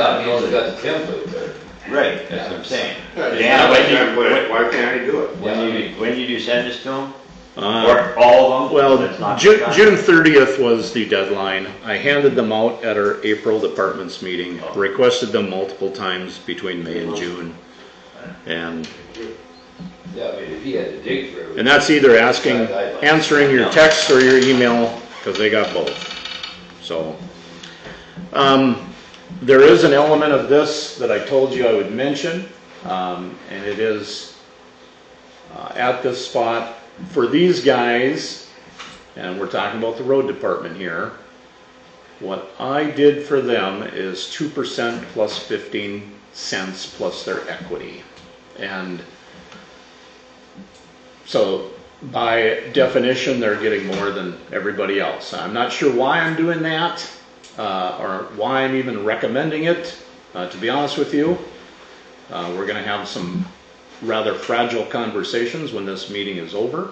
that means you got the template there. Right, that's what I'm saying. Yeah, why can't I do it? When did you send this to them? Or all of them? Well, June 30th was the deadline. I handed them out at our April departments meeting, requested them multiple times between May and June. And Yeah, I mean, if he had to dig for it. and that's either answering your text or your email, because they got both. So, there is an element of this that I told you I would mention, and it is at this spot for these guys, and we're talking about the road department here. What I did for them is 2% plus 15 cents plus their equity. And so by definition, they're getting more than everybody else. I'm not sure why I'm doing that, or why I'm even recommending it, to be honest with you. We're going to have some rather fragile conversations when this meeting is over.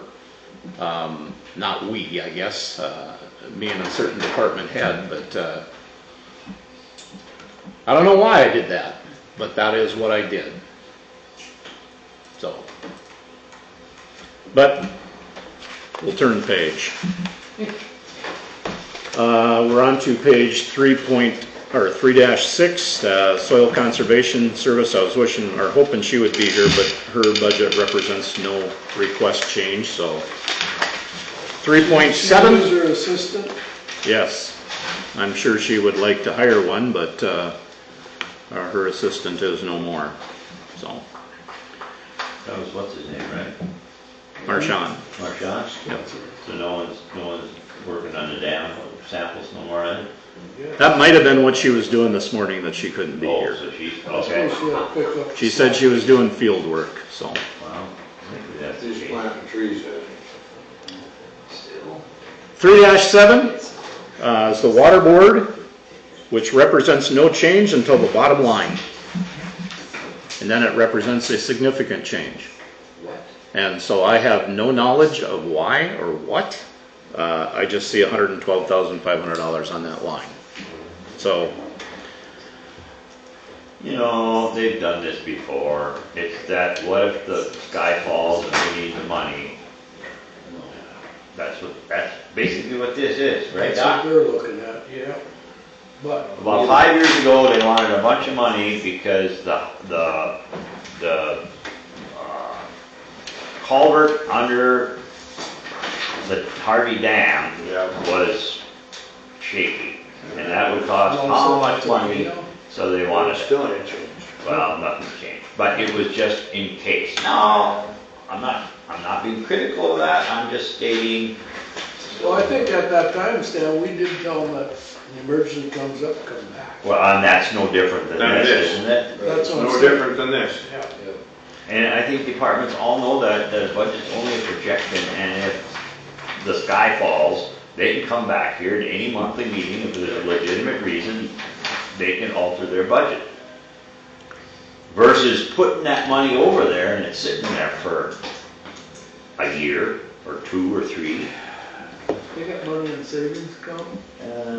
Not we, I guess, me and a certain department head, but I don't know why I did that, but that is what I did. So, but we'll turn the page. We're on to page 3-6, Soil Conservation Service. I was wishing or hoping she would be here, but her budget represents no request change, so 3.7. She was her assistant? Yes, I'm sure she would like to hire one, but her assistant is no more. So That was what's his name, right? Marshawn. Marshawn? Yep. So no one's working on the dam samples no more, right? That might have been what she was doing this morning that she couldn't be here. So she's Okay. She said she was doing field work, so. Wow. Maybe that's Just planting trees. 3-7 is the water board, which represents no change until the bottom line. And then it represents a significant change. And so I have no knowledge of why or what. I just see $112,500 on that line. So, You know, they've done this before. It's that, what if the sky falls and we need the money? That's basically what this is, right, That's Doc? what they're looking at, yeah. But About 5 years ago, they wanted a bunch of money because the culvert under the Harvey Dam was shaky, and that would cost how much money? So they wanted it. Still ain't changed. Well, nothing's changed, but it was just in case. No, I'm not being critical of that. I'm just stating. well, I think at that time, Stan, we did tell them that the emergency comes up, come back. Well, and that's no different than this, isn't it? That's what I'm No saying. different than this. Yeah. And I think departments all know that the budget's only a projection, and if the sky falls, they can come back here to any monthly meeting if there's a legitimate reason, they can alter their budget. Versus putting that money over there and it's sitting there for a year or 2 or 3. They got money in savings account?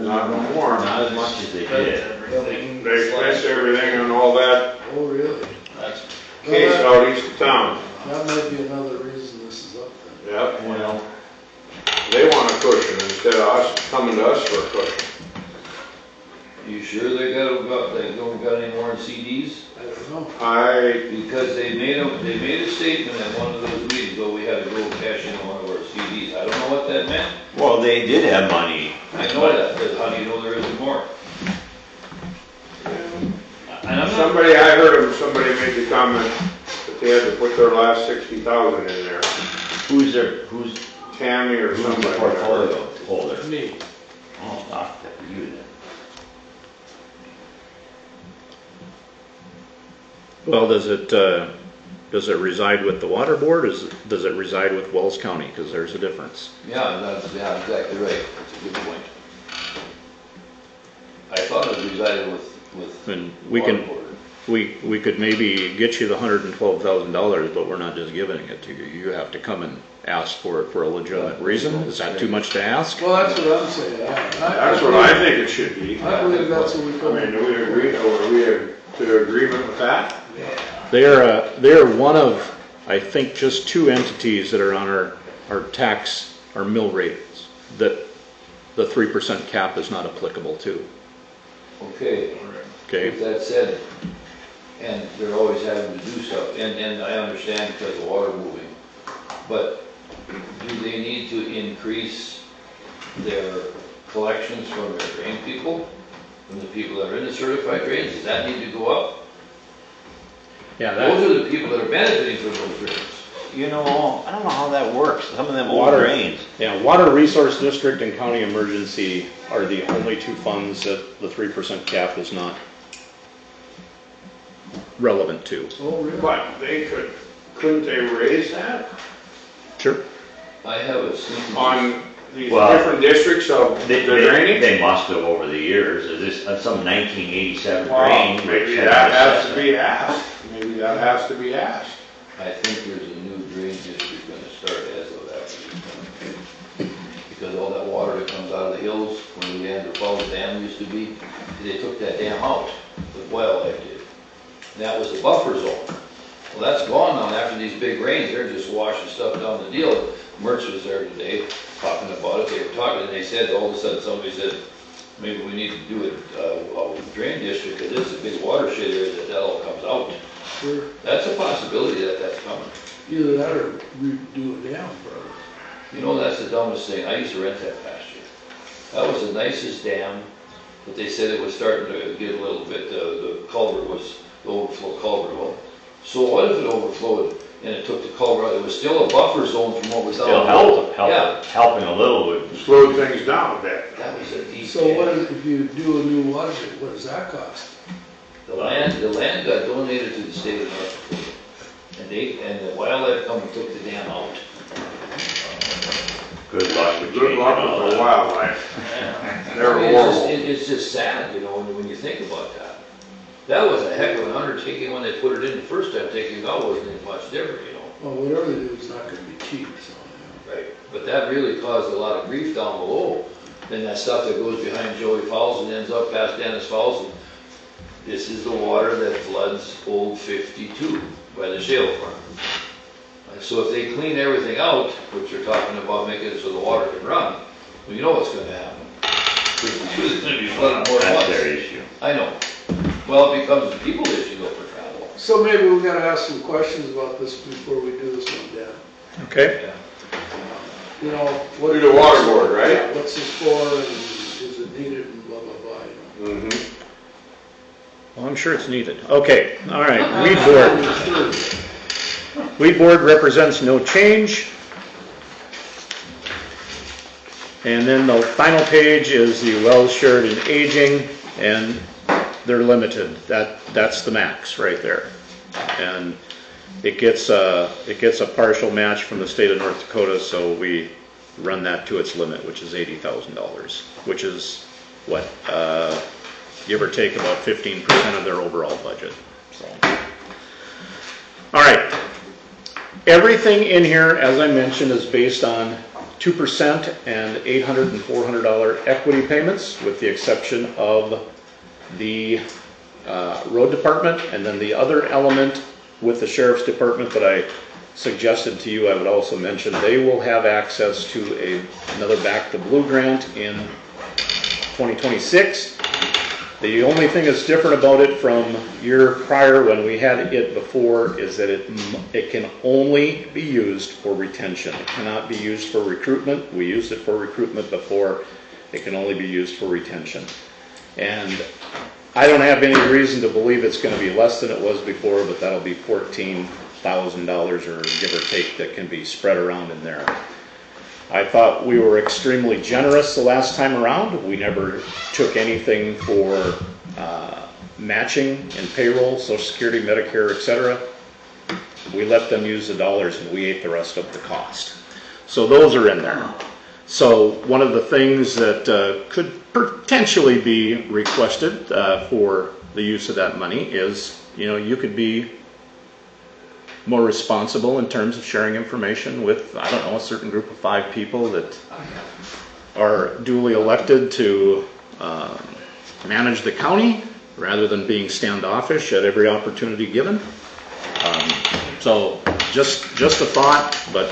Not no more. Not as much as they did. They expense everything and all that Oh, really? That's case out east of town. That might be another reason this is up then. Yep. Well, They want a cushion instead of us coming to us for a cushion. You sure they don't got any more in CDs? I don't know. Because they made a statement at one of those meetings, though we had to go cash in one of our CDs. I don't know what that meant. well, they did have money. I know that, but how do you know there isn't more? And I'm not, Somebody made the comment that they had to put their last 60,000 in there. Who's Tammy or the somebody. portfolio holder? Me. Oh, Doc, that for you then. Well, does it reside with the water board? Does it reside with Wells County? Because there's a difference. yeah, exactly right. That's a good point. I thought it resided with And we water can board. we could maybe get you the $112,000, but we're not just giving it to you. You have to come and ask for it for a legitimate reason. Is that too much to ask? Well, that's what I'm saying. That's what I think it should be. I believe that's what we I told mean, do we agree, or are we to agreement with that? They are one of, I think, just two entities that are on our mill rates that the 3% cap is not applicable to. Okay. Okay. With that said, and they're always having to do stuff, and I understand because of water moving, but do they need to increase their collections from their drain people, from the people that are in the certified drains? Does that need to go up? Yeah, Those are the people that are benefiting from those drains. You know, I don't know how that works. Some of them old Water. drains. Yeah, Water Resource District and County Emergency are the only two funds that the 3% cap is not relevant to. Oh, really? But couldn't they raise that Sure. I have a sneaking. on these Well, different districts of the They drainage? must have over the years. Is this some 1987 Well, drain? maybe which that has assessed to be asked. Maybe that has to be asked. I think there's a new drain district gonna start as of that. Because all that water that comes out of the hills, when the Leander Falls Dam used to be, they took that dam out, the wildlife did. And that was the buffer zone. Well, that's gone now, after these big rains, they're just washing stuff down the deal. Mertz was there today, talking about it, they were talking, and they said, all of a sudden, somebody said, maybe we need to do a drain district, because it's a big watershed area that all comes out. Sure. That's a possibility that that's coming. Either that or redo it down, brother. You know, that's the dumbest thing. I used to rent that pasture. That was the nicest dam, but they said it was starting to get a little bit, the culvert was, the overflow culvert. Well, so what if it overflowed and it took the culvert out? It was still a buffer zone from what was down Still the road. Yeah, helping a little with. Slowed things down a bit. that was a deep So what dam. if you do a new water, what does that cost? The land got donated to the state of North Dakota. And the wildlife company took the dam out. Good luck with Good changing luck all with the that. wildlife. They're I mean, horrible. It's just sad, you know, when you think about that. That was a heck of an undertaking when they put it in the first time, taking it out wasn't any much different, you know. Well, whatever they do is not gonna be cheap, so. Right. But that really caused a lot of grief down below. Then that stuff that goes behind Joey Falls and ends up past Dennis Falls. And this is the water that floods Old 52 by the shale farm. So if they clean everything out, which they're talking about making it so the water can run, well, you know what's gonna happen. 52 is gonna be flooded more than That's once. their issue. I know. Well, it becomes a people issue though for travel. So maybe we gotta ask some questions about this before we do this one, Dan. Okay. Yeah. You know, what. Through the water board, right? Yeah, what's this for, and is it needed, and blah, blah, blah, you know. Mm-hmm. Well, I'm sure it's needed. Okay, all right, weed board. Weed board represents no change. And then the final page is the wells shared and aging, and they're limited. That's the max right there. And it gets a partial match from the state of North Dakota, so we run that to its limit, which is $80,000, which is what, give or take about 15% of their overall budget. So, all right. Everything in here, as I mentioned, is based on 2% and $800 and $400 equity payments, with the exception of the road department, and then the other element with the sheriff's department that I suggested to you, I would also mention they will have access to another Back the Blue grant in 2026. The only thing that's different about it from year prior when we had it before is that it can only be used for retention. It cannot be used for recruitment. We used it for recruitment before. It can only be used for retention. And I don't have any reason to believe it's going to be less than it was before, but that'll be $14,000 or give or take that can be spread around in there. I thought we were extremely generous the last time around. We never took anything for matching and payroll, Social Security, Medicare, etc. We let them use the dollars and we ate the rest of the cost. So those are in there. So one of the things that could potentially be requested for the use of that money is, you could be more responsible in terms of sharing information with, I don't know, a certain group of 5 people that are duly elected to manage the county rather than being standoffish at every opportunity given. So just a thought, but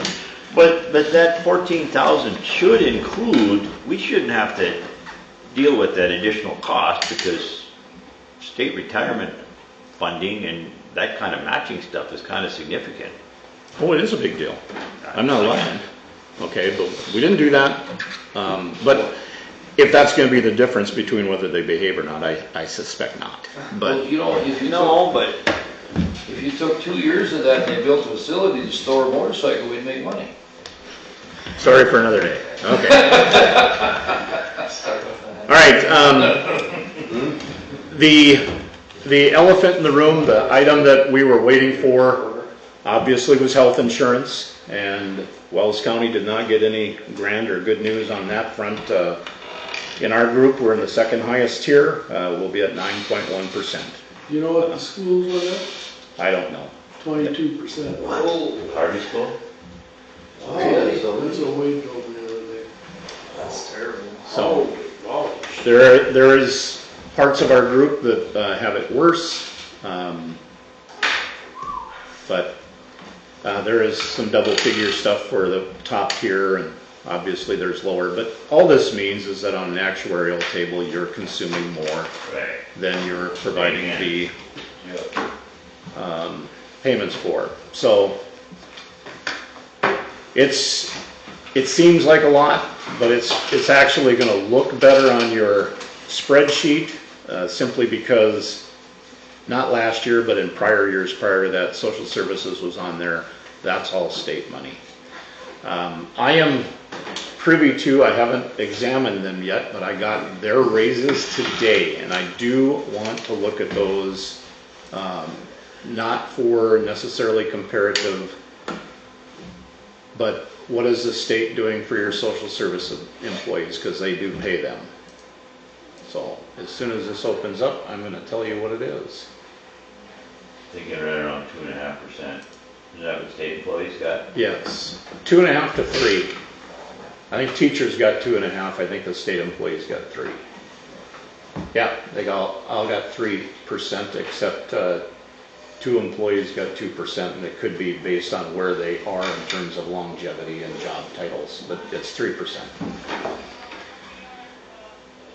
that 14,000 should include, we shouldn't have to deal with that additional cost because state retirement funding and that kind of matching stuff is kind of significant. oh, it is a big deal. I'm not lying. Okay, but we didn't do that. But if that's going to be the difference between whether they behave or not, I suspect not. Well, But if you took 2 years of that and they built a facility to store a motorcycle, we'd make money. sorry for another day. Okay. All right. The elephant in the room, the item that we were waiting for, obviously was health insurance, and Wells County did not get any grand or good news on that front. In our group, we're in the second highest tier. We'll be at 9.1%. You know what the schools were at? I don't know. 22%. Harvey School? Wow, that's a wage over the other day. That's terrible. So there is parts of our group that have it worse, but there is some double-figure stuff for the top tier, and obviously there's lower. But all this means is that on an actuarial table, you're consuming more Right. than you're providing Amen. the payments for. So it seems like a lot, but it's actually going to look better on your spreadsheet simply because not last year, but in prior years prior to that, social services was on there. That's all state money. I am privy to, I haven't examined them yet, but I got their raises today, and I do want to look at those, not for necessarily comparative, but what is the state doing for your social service employees, because they do pay them. So as soon as this opens up, I'm going to tell you what it is. Thinking right around 2.5%. Is that what state employees got? Yes, 2.5 to 3. I think teachers got 2.5. I think the state employees got 3. Yeah, they all got 3%, except 2 employees got 2%, and it could be based on where they are in terms of longevity and job titles, but it's 3%.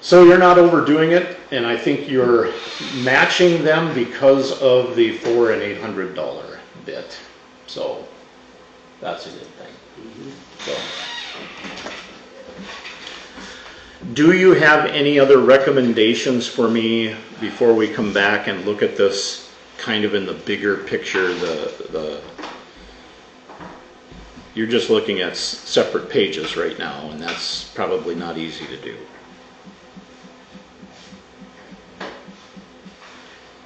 So you're not overdoing it, and I think you're matching them because of the $400 and $800 bit. So that's a good thing. So, do you have any other recommendations for me before we come back and look at this kind of in the bigger picture? You're just looking at separate pages right now, and that's probably not easy to do.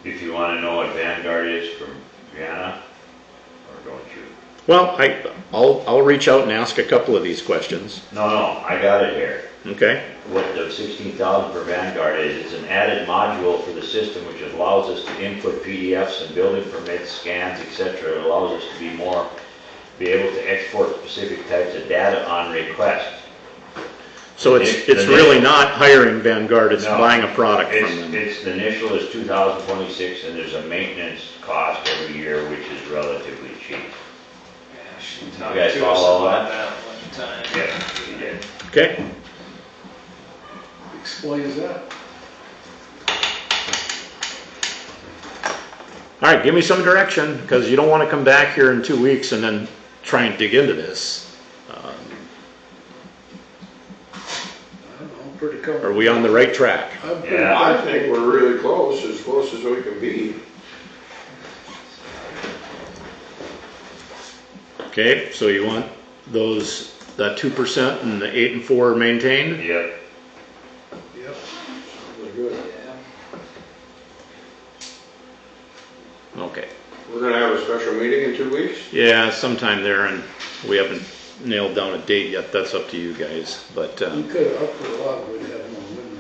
If you want to know what Vanguard is from Brianna, or don't you? Well, I'll reach out and ask a couple of these questions. No, I got it here. Okay. What the 16,000 for Vanguard is an added module for the system which allows us to input PDFs and building permits, scans, etc. It allows us to be able to export specific types of data on request. So it's really not hiring Vanguard, it's No, buying a product from them. The initial is 2026, and there's a maintenance cost every year which is relatively cheap. Yeah, she You talked guys to us follow all about that? that one time. Yeah, she did. Okay. Explains that. All right, give me some direction, because you don't want to come back here in 2 weeks and then try and dig into this. I don't know, pretty comfortable. Are we on the right track? I'm pretty Yeah, I comfortable. think we're really close as we can be. Okay, so you want that 2% and the 8 and 4 maintained? Yep. Yep. We're good. Okay. We're gonna have a special meeting in 2 weeks? Yeah, sometime there, and we haven't nailed down a date yet. That's up to you guys. But We could have upped it a lot, we'd have more women.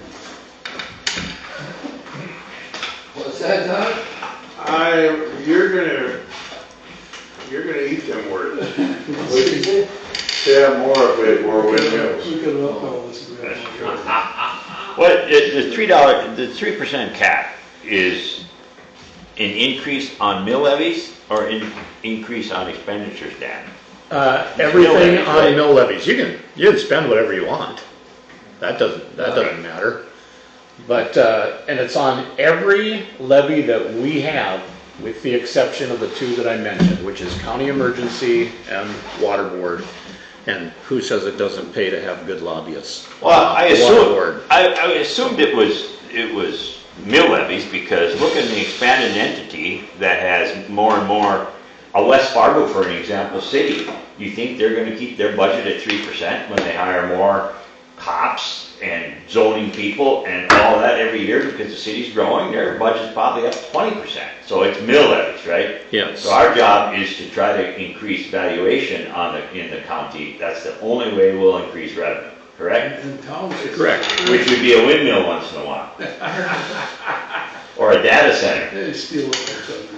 Well, that, Don? You're gonna eat them words. What'd you say? Yeah, more of it, more windmills. We could have all this. Well, the $3, the 3% cap is an increase on mill levies or an increase on expenditures, Dan? Everything levies, on right? mill levies, you can spend whatever you want. That doesn't matter. But, and it's on every levy that we have, with the exception of the two that I mentioned, which is county emergency and water board. And who says it doesn't pay to have good lobbyists? Well, I Water board. assumed it was mill levies because look at the expanded entity that has more and more, a West Fargo, for an example, city. You think they're gonna keep their budget at 3% when they hire more cops and zoning people and all that every year because the city's growing? Their budget's probably up 20%. So it's mill levies, right? Yes. So our job is to try to increase valuation in the county. That's the only way we'll increase revenue, correct? In townships. Correct. Which would be a windmill once in a while. Or a data center. They steal it from somebody.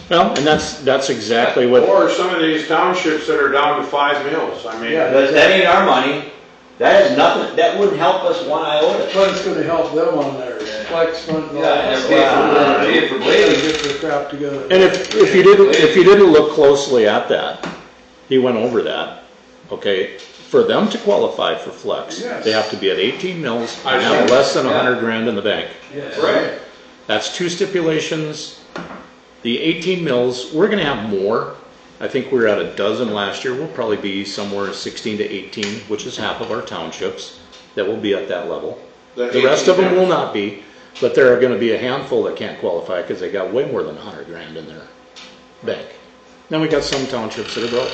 Well, and that's exactly what, Or some of these townships that are down to 5 mills, I mean. Yeah. That ain't our money. That is nothing, that wouldn't help us one iota. But it's gonna help them on their flex fund and all Yeah, that. and they're paid for They blading. gotta get their crap together. and if you didn't look closely at that, he went over that, okay? For them to qualify for flex, Yes. they have to be at 18 mils I and have see. less than Yeah. 100 grand in the bank. Yes. Right. That's two stipulations. The 18 mils, we're gonna have more. I think we were at a dozen last year. We'll probably be somewhere 16 to 18, which is half of our townships that will be at that level. The rest of them will not be, but there are gonna be a handful that can't qualify because they got way more than 100 grand in their bank. Then we got some townships that are broke.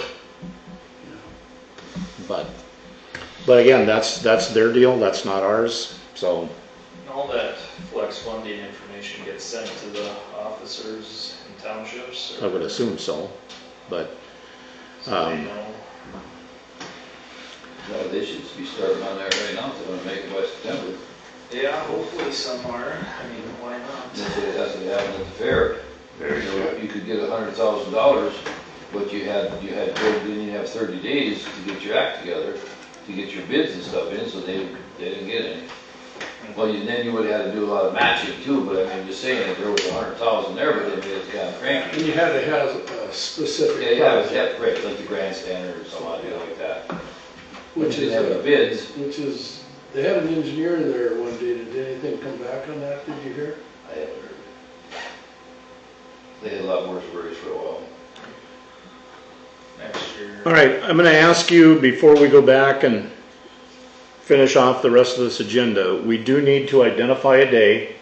But again, that's their deal, that's not ours, so. And all that flex funding information gets sent to the officers in townships? I would assume so, but, So they know. No, they should be starting on that right now, if they're gonna make it by September. Yeah, hopefully some are. I mean, why not? That's what happened at the fair. Very You know, you could get $100,000, but you had, then you have 30 days to get your act together, to get your bids and stuff in, so they didn't get any. Well, then you would've had to do a lot of matching too, but I mean, just saying, if there was 100,000 there, but they made it kind of And cranky. you had to have a Yeah, specific yeah, project, right, like the grandstand or something like that. which They is, didn't have the bids. they had an engineer there one day. Did anything come back on that? Did you hear? I haven't heard it. They had a lot worse worries for a while. Next year. all right, I'm gonna ask you, before we go back and finish off the rest of this agenda, we do need to identify a day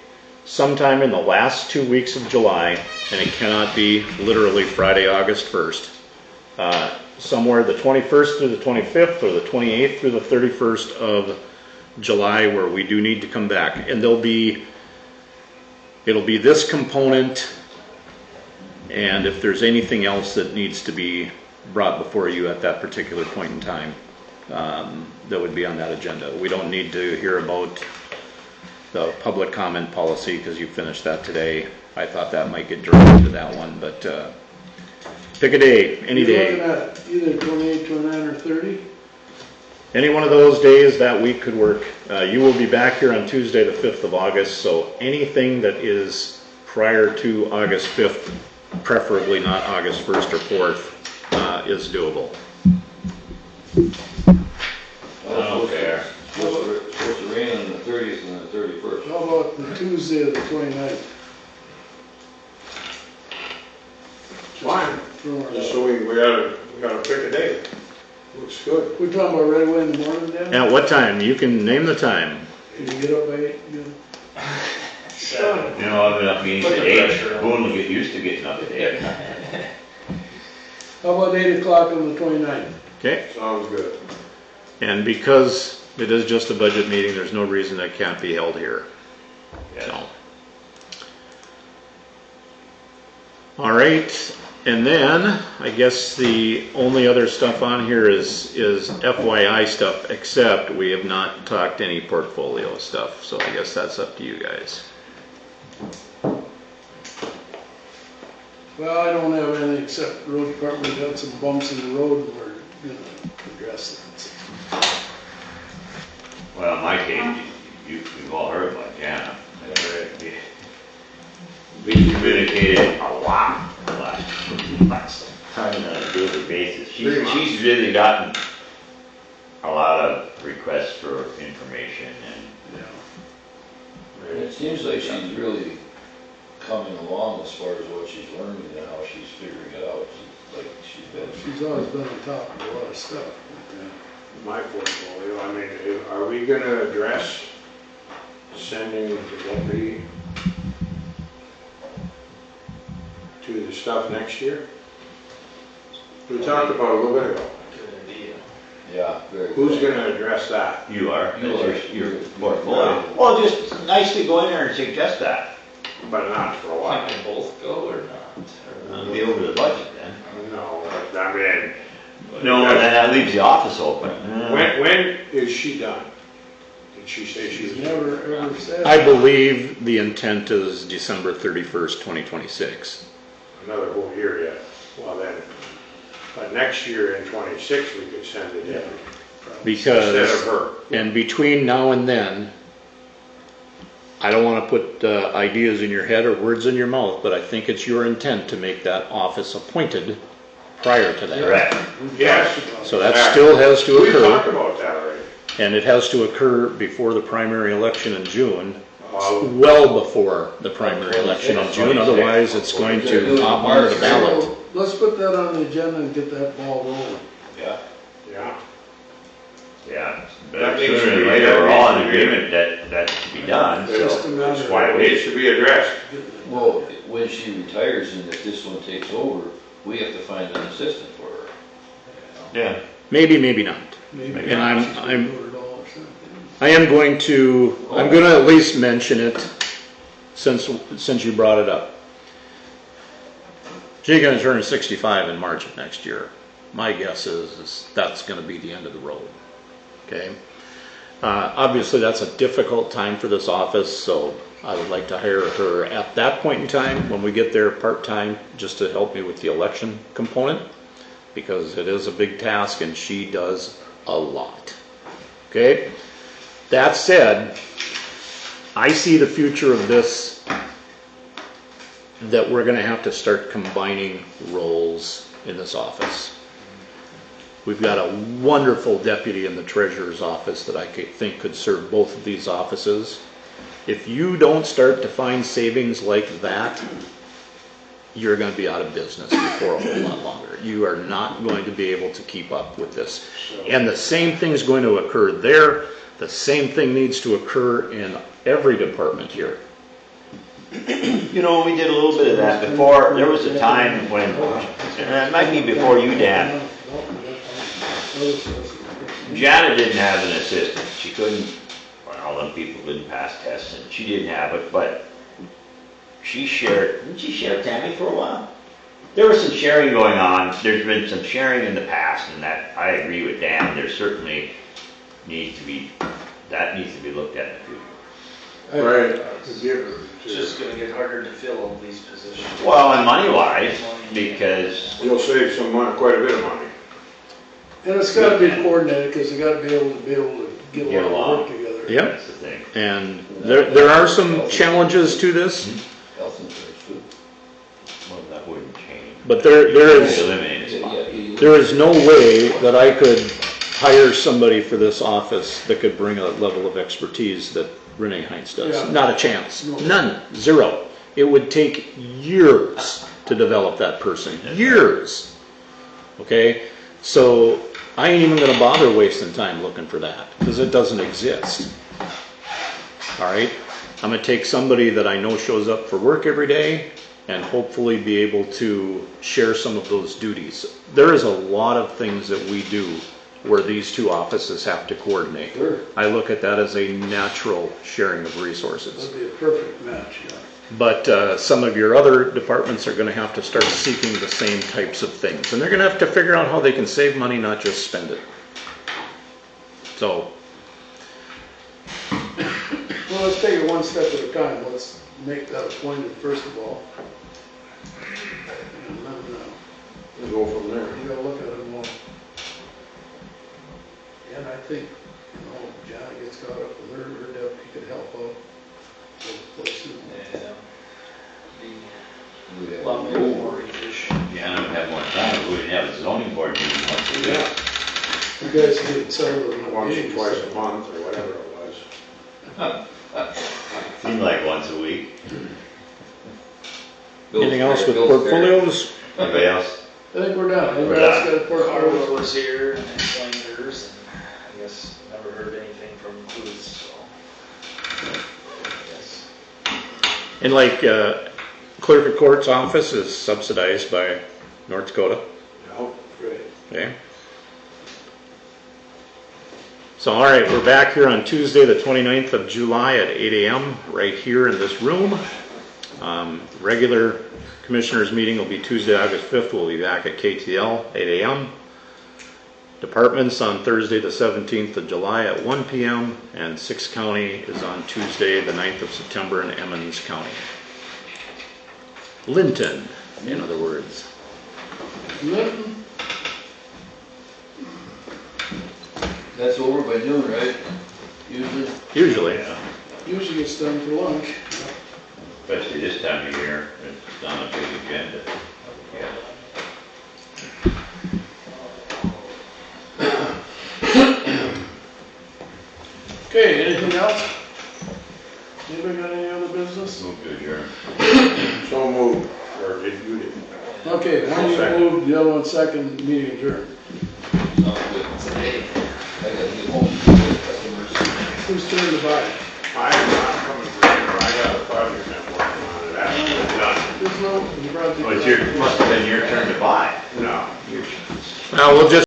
sometime in the last 2 weeks of July, and it cannot be literally Friday, August 1st. Somewhere the 21st through the 25th, or the 28th through the 31st of July, where we do need to come back. And it'll be this component, and if there's anything else that needs to be brought before you at that particular point in time, that would be on that agenda. We don't need to hear about the public comment policy because you finished that today. I thought that might get drawn into that one, but pick a day, any You're day. looking at either 28, 29, or 30? Any one of those days that week could work. You will be back here on Tuesday, the 5th of August, so anything that is prior to August 5th, preferably not August 1st or 4th, is doable. Okay. Supposed to rain on the 30th and the 31st. How about the Tuesday of the 29th? Fine, Throwing it just out. so we gotta pick a day. Looks good. We're talking about right away in the morning, Dan? At what time? You can name the time. Can you get up by 8? Seven. You know, I've enough meetings Put at the 8. pressure on. Boone will get used to getting up at 8. How about 8 o'clock on the 29th? Okay? Sounds good. And because it is just a budget meeting, there's no reason that can't be held here. So. All right, and then I guess the only other stuff on here is FYI stuff, except we have not talked any portfolio stuff, so I guess that's up to you guys. Well, I don't have anything except the road department got some bumps in the road and we're gonna address that. Well, in my case, you've all heard about Jana. We communicated a lot the last time on a daily basis. She's really gotten a lot of requests for information and. And it seems like she's really coming along as far as what she's learning and how she's figuring it out. Like She's always been on top of a lot of stuff. My portfolio, I mean, are we gonna address sending the deputy to the stuff next year? We talked about it a little bit ago. Good idea. Yeah, very good. Who's gonna address that? You are, You that's are. your portfolio. Well, just nicely go in there and suggest that. But not for a while. Can they both go or not? It'll be over the budget then. No, but I mean. No, and then that leaves the office open. When is she done? Did she say she was? She's never ever said. I believe the intent is December 31st, 2026. Another whole year yet. Well then, but next year in 26, we could send it in. Because, Instead of her. and between now and then, I don't want to put ideas in your head or words in your mouth, but I think it's your intent to make that office appointed prior to that. Correct. Yes. So that still has to We talked occur, about that already. and it has to occur before the primary election in June, Uh, well before the primary election in June, otherwise it's going to pop onto the ballot. So, let's put that on the agenda and get that ball rolling. Yeah. Yeah. Yeah, That but needs sooner to or be- later, that we're all needs in to be- agreement that that should be done, Just a so. matter That's of- why It we needs to be addressed. Well, when she retires and if this one takes over, we have to find an assistant for her. Yeah. Maybe, maybe not. Maybe And I'm- she's gonna I'm- do it all herself. I am going to, I'm going to at least mention it since you brought it up. She's going to turn 65 in March of next year. My guess is that's going to be the end of the road. Okay? Obviously, that's a difficult time for this office, so I would like to hire her at that point in time when we get there part-time, just to help me with the election component, because it is a big task and she does a lot. Okay? That said, I see the future of this, that we're going to have to start combining roles in this office. We've got a wonderful deputy in the treasurer's office that I think could serve both of these offices. If you don't start to find savings like that, you're going to be out of business before a whole lot longer. You are not going to be able to keep up with this. And the same thing's going to occur there. The same thing needs to occur in every department here. You know, we did a little bit of that before. There was a time when, and it might be before you, Dan, Janet didn't have an assistant. She couldn't, well, them people didn't pass tests and she didn't have it, but she shared, didn't she share Tammy for a while? There was some sharing going on. There's been some sharing in the past, and that, I agree with Dan, there certainly needs to be, that needs to be looked at in the future. Right. It's just gonna get harder to fill all these positions. Well, and money-wise, because, You'll save some money, quite a bit of money. And it's gotta be coordinated, because you gotta be able to get Get a lot along. of work together. Yep. that's the thing. And there are some challenges to this, Health insurance too. Well, that wouldn't change. but there is, Eliminate a spot. there is no way that I could hire somebody for this office that could bring a level of expertise that Renee Heinz does. Yeah. Not a chance. No. None. Zero. It would take years to develop that person. Years. Okay? So I ain't even gonna bother wasting time looking for that, because it doesn't exist. All right? I'm gonna take somebody that I know shows up for work every day and hopefully be able to share some of those duties. There is a lot of things that we do where these two offices have to coordinate. Sure. I look at that as a natural sharing of resources. That'd be a perfect match, yeah. But some of your other departments are going to have to start seeking the same types of things. And they're going to have to figure out how they can save money, not just spend it. So, Well, let's take it one step at a time. Let's make that appointed first of all. think, Janet gets caught up with her deputy could help out both places. Yeah. We Be have a lot more efficient. Yeah, I would have more time if we didn't have a zoning board meeting once a week. Yeah, You guys get settled in once or meetings. twice a month or whatever it was. Seemed like once a week. Anything else with Bill's there. portfolios? Anybody else? I think we're done. We're Everybody else done. got a portfolio? Harvey was here and explained hers, and I guess never heard anything from Clues, so. I guess. And like, clerk of court's office is subsidized by North Dakota, Oh, great. okay? So, all right, we're back here on Tuesday, the 29th of July at 8 a.m. right here in this room. Regular commissioners meeting will be Tuesday, August 5th. We'll be back at KTL, 8 a.m. Departments on Thursday, the 17th of July at 1 p.m. And 6 County is on Tuesday, the 9th of September in Emmons County. Linton, in other words. Linton, That's over by noon, right? Usually? Usually. Yeah, usually gets done for lunch. especially this time of year, it's on a big agenda. Yeah. Okay, anything else? Anybody got any other business? Move to adjourn. So moved, or did you? Okay, one you Second. moved, the other one second, meeting adjourned. Sounds good. Today, I gotta get home to the customers. Who's turn to buy? I'm not coming for dinner, I got a project I'm working on, that's done. There's no, you brought the. Well, it's your, must have been your turn to buy. No. Well, we'll just